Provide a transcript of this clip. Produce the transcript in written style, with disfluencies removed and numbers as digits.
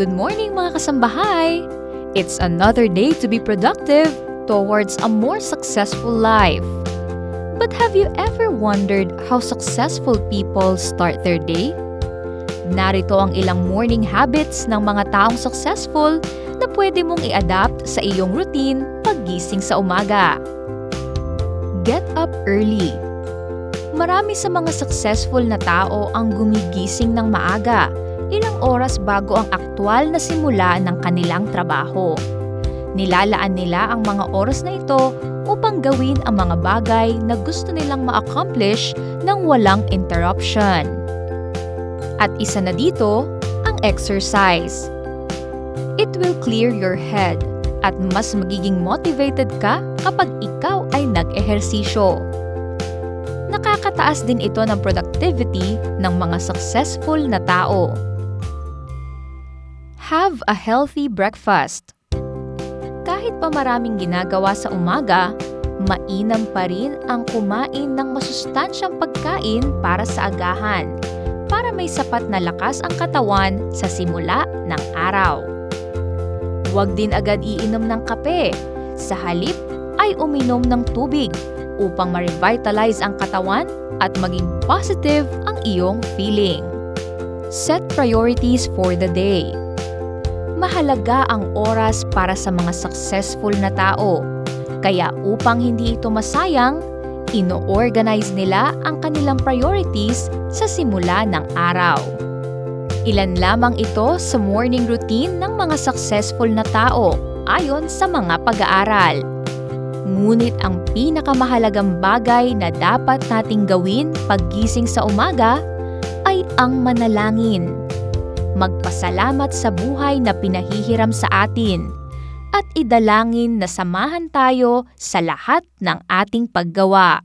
Good morning mga kasambahay! It's another day to be productive towards a more successful life. But have you ever wondered how successful people start their day? Narito ang ilang morning habits ng mga taong successful na pwede mong i-adapt sa iyong routine paggising sa umaga. Get up early. Marami sa mga successful na tao ang gumigising ng maaga, ilang oras bago ang aktwal na simula ng kanilang trabaho. Nilalaan nila ang mga oras na ito upang gawin ang mga bagay na gusto nilang ma-accomplish nang walang interruption. At isa na dito, ang exercise. It will clear your head at mas magiging motivated ka kapag ikaw ay nag-ehersisyo. Nakakataas din ito ng productivity ng mga successful na tao. Have a healthy breakfast. Kahit pa maraming ginagawa sa umaga, mainam pa rin ang kumain ng masustansyang pagkain para sa agahan, para may sapat na lakas ang katawan sa simula ng araw. Huwag din agad iinom ng kape. Sa halip ay uminom ng tubig upang ma-revitalize ang katawan at maging positive ang iyong feeling. Set priorities for the day. Mahalaga ang oras para sa mga successful na tao. Kaya upang hindi ito masayang, ino-organize nila ang kanilang priorities sa simula ng araw. Ilan lamang ito sa morning routine ng mga successful na tao ayon sa mga pag-aaral. Ngunit ang pinakamahalagang bagay na dapat nating gawin paggising sa umaga ay ang manalangin. Magpasalamat sa buhay na pinahihiram sa atin at idalangin na samahan tayo sa lahat ng ating paggawa.